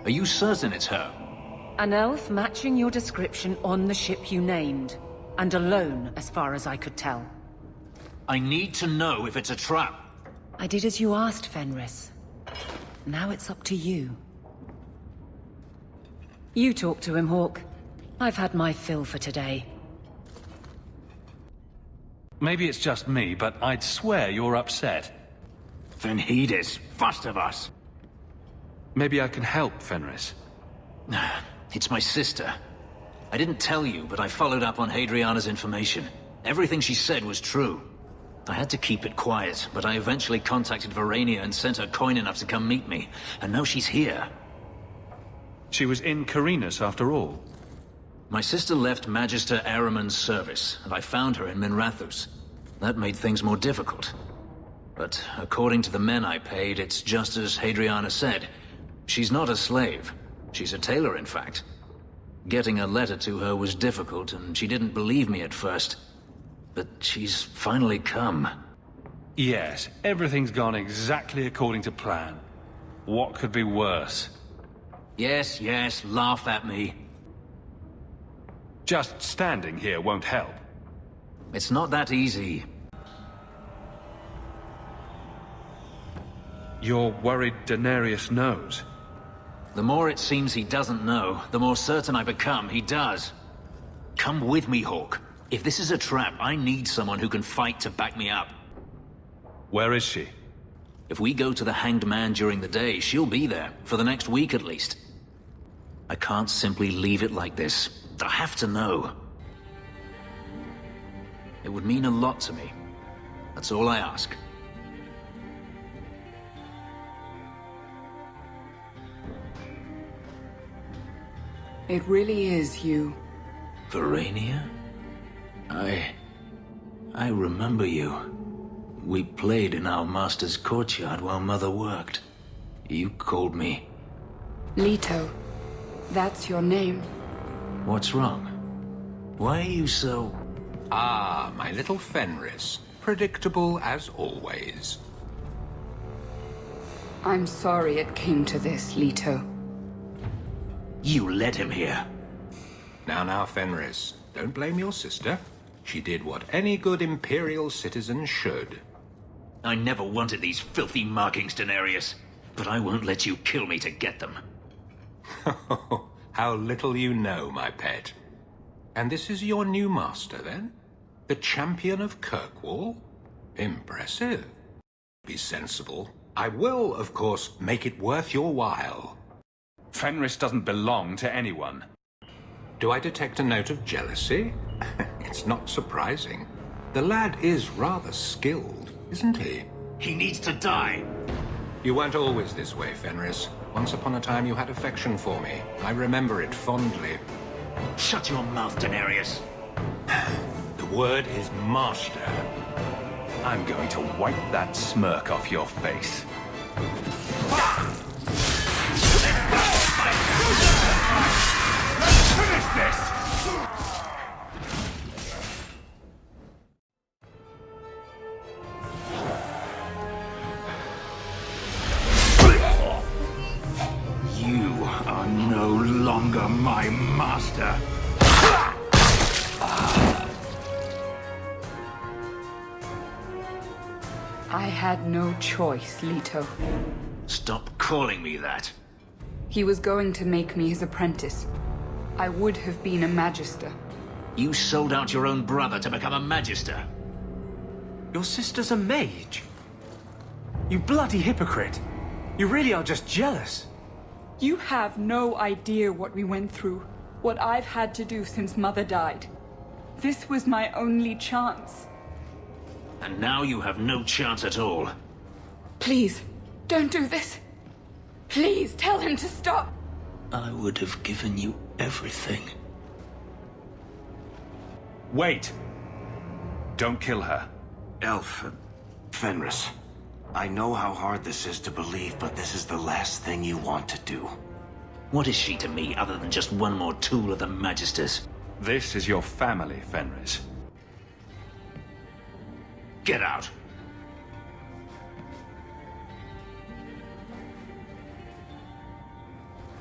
Are you certain it's her? An elf matching your description on the ship you named. And alone, as far as I could tell. I need to know if it's a trap. I did as you asked, Fenris. Now it's up to you. You talk to him, Hawk. I've had my fill for today. Maybe it's just me, but I'd swear you're upset. Fenris, first of us. Maybe I can help, Fenris. It's my sister. I didn't tell you, but I followed up on Hadriana's information. Everything she said was true. I had to keep it quiet, but I eventually contacted Verania and sent her coin enough to come meet me. And now she's here. She was in Carinus after all. My sister left Magister Ahriman's service, and I found her in Minrathous. That made things more difficult. But according to the men I paid, it's just as Hadriana said. She's not a slave. She's a tailor, in fact. Getting a letter to her was difficult, and she didn't believe me at first. But she's finally come. Yes, everything's gone exactly according to plan. What could be worse? Yes, yes, laugh at me. Just standing here won't help. It's not that easy. You're worried Daenerys knows? The more it seems he doesn't know, the more certain I become he does. Come with me, Hawk. If this is a trap, I need someone who can fight to back me up. Where is she? If we go to the Hanged Man during the day, she'll be there, for the next week at least. I can't simply leave it like this. I have to know. It would mean a lot to me. That's all I ask. It really is you. Verania? I remember you. We played in our master's courtyard while Mother worked. You called me. Leto. That's your name. What's wrong? Why are you so... Ah, my little Fenris. Predictable as always. I'm sorry it came to this, Leto. You led him here. Now, Fenris. Don't blame your sister. She did what any good Imperial citizen should. I never wanted these filthy markings, Daenerys. But I won't let you kill me to get them. How little you know, my pet. And this is your new master, then? The champion of Kirkwall? Impressive. Be sensible. I will, of course, make it worth your while. Fenris doesn't belong to anyone. Do I detect a note of jealousy? It's not surprising. The lad is rather skilled, isn't he? He needs to die. You weren't always this way, Fenris. Once upon a time you had affection for me. I remember it fondly. Shut your mouth, Daenerys. The word is master. I'm going to wipe that smirk off your face. Let's finish this! You are no longer my master. I had no choice, Leto. Stop calling me that. He was going to make me his apprentice. I would have been a magister. You sold out your own brother to become a magister. Your sister's a mage. You bloody hypocrite. You really are just jealous. You have no idea what we went through, what I've had to do since Mother died. This was my only chance. And now you have no chance at all. Please, don't do this. Please, tell him to stop. I would have given you everything. Wait! Don't kill her. Elf, Fenris. I know how hard this is to believe, but this is the last thing you want to do. What is she to me other than just one more tool of the Magisters? This is your family, Fenris. Get out!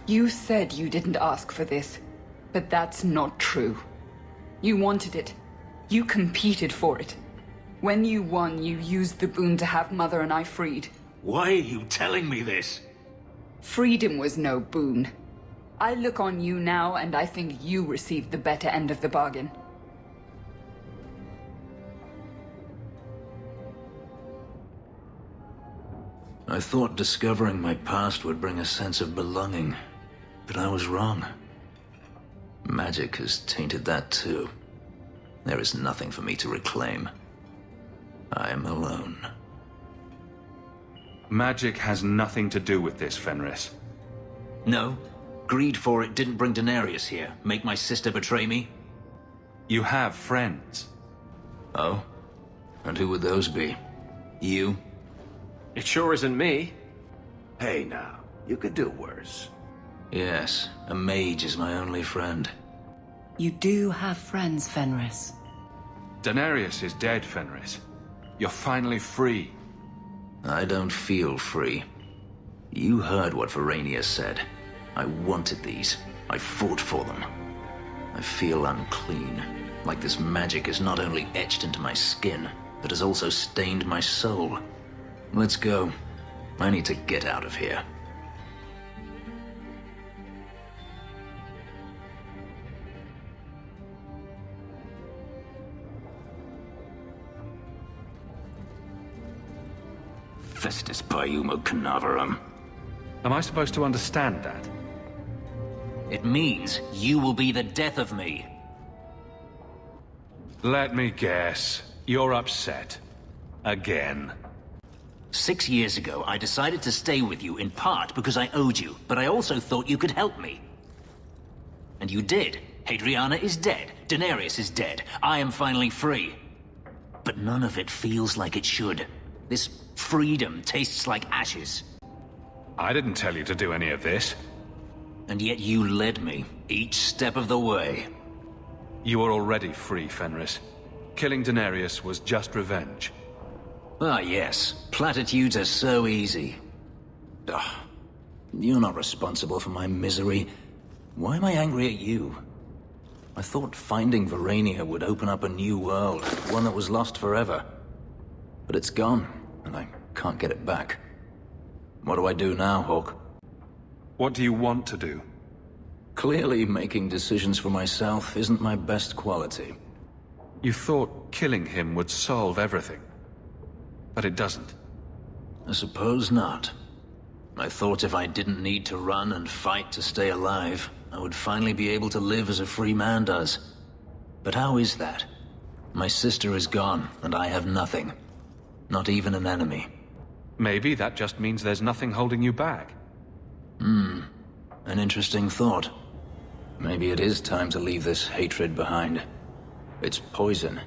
You said you didn't ask for this, but that's not true. You wanted it. You competed for it. When you won, you used the boon to have Mother and I freed. Why are you telling me this? Freedom was no boon. I look on you now, and I think you received the better end of the bargain. I thought discovering my past would bring a sense of belonging, but I was wrong. Magic has tainted that too. There is nothing for me to reclaim. I am alone. Magic has nothing to do with this, Fenris. No? Greed for it didn't bring Daenerys here, make my sister betray me? You have friends. Oh? And who would those be? You? It sure isn't me. Hey now, you could do worse. Yes, a mage is my only friend. You do have friends, Fenris. Daenerys is dead, Fenris. You're finally free. I don't feel free. You heard what Varania said. I wanted these. I fought for them. I feel unclean. Like this magic is not only etched into my skin, but has also stained my soul. Let's go. I need to get out of here. Festus Paiumo Canaverum. Am I supposed to understand that? It means you will be the death of me. Let me guess. You're upset. Again. 6 years ago, I decided to stay with you in part because I owed you, but I also thought you could help me. And you did. Hadriana is dead. Daenerys is dead. I am finally free. But none of it feels like it should. This freedom tastes like ashes. I didn't tell you to do any of this. And yet you led me, each step of the way. You are already free, Fenris. Killing Daenerys was just revenge. Ah, yes. Platitudes are so easy. Ugh. You're not responsible for my misery. Why am I angry at you? I thought finding Varania would open up a new world, one that was lost forever. But it's gone, and I can't get it back. What do I do now, Hawk? What do you want to do? Clearly, making decisions for myself isn't my best quality. You thought killing him would solve everything. But it doesn't. I suppose not. I thought if I didn't need to run and fight to stay alive, I would finally be able to live as a free man does. But how is that? My sister is gone, and I have nothing. Not even an enemy. Maybe that just means there's nothing holding you back. An interesting thought. Maybe it is time to leave this hatred behind. It's poison,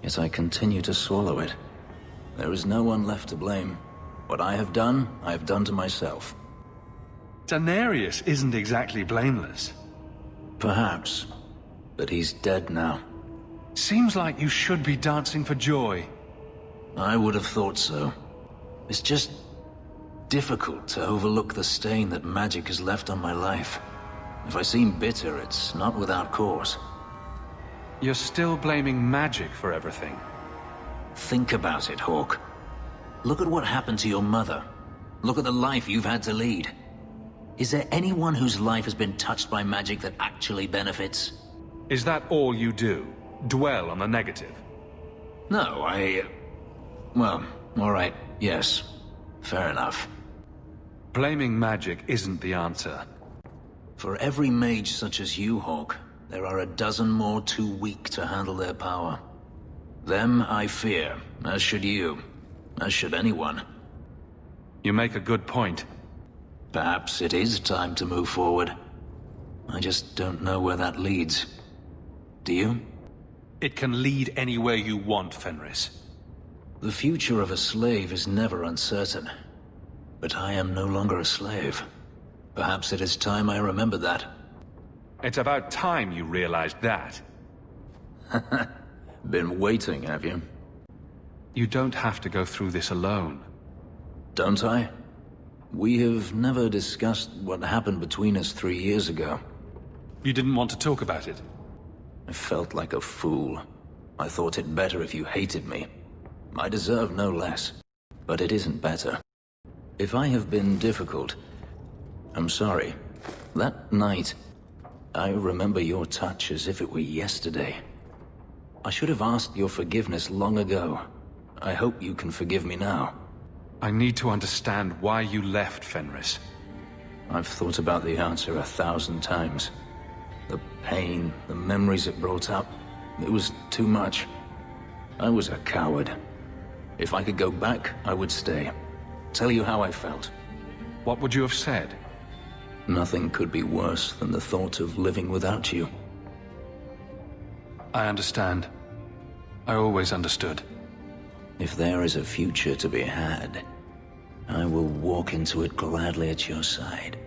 yet I continue to swallow it. There is no one left to blame. What I have done to myself. Daenerys isn't exactly blameless. Perhaps. But he's dead now. Seems like you should be dancing for joy. I would have thought so. It's just difficult to overlook the stain that magic has left on my life. If I seem bitter, it's not without cause. You're still blaming magic for everything. Think about it, Hawk. Look at what happened to your mother. Look at the life you've had to lead. Is there anyone whose life has been touched by magic that actually benefits? Is that all you do? Dwell on the negative? No, well, alright, yes. Fair enough. Blaming magic isn't the answer. For every mage such as you, Hawk, there are a dozen more too weak to handle their power. Them I fear, as should you. As should anyone. You make a good point. Perhaps it is time to move forward. I just don't know where that leads. Do you? It can lead anywhere you want, Fenris. The future of a slave is never uncertain. But I am no longer a slave. Perhaps it is time I remembered that. It's about time you realized that. Been waiting, have you? You don't have to go through this alone. Don't I? We have never discussed what happened between us 3 years ago. You didn't want to talk about it? I felt like a fool. I thought it better if you hated me. I deserve no less. But it isn't better. If I have been difficult, I'm sorry. That night, I remember your touch as if it were yesterday. I should have asked your forgiveness long ago. I hope you can forgive me now. I need to understand why you left Fenris. I've thought about the answer 1,000 times. The pain, the memories it brought up, it was too much. I was a coward. If I could go back, I would stay. Tell you how I felt. What would you have said? Nothing could be worse than the thought of living without you. I understand. I always understood. If there is a future to be had, I will walk into it gladly at your side.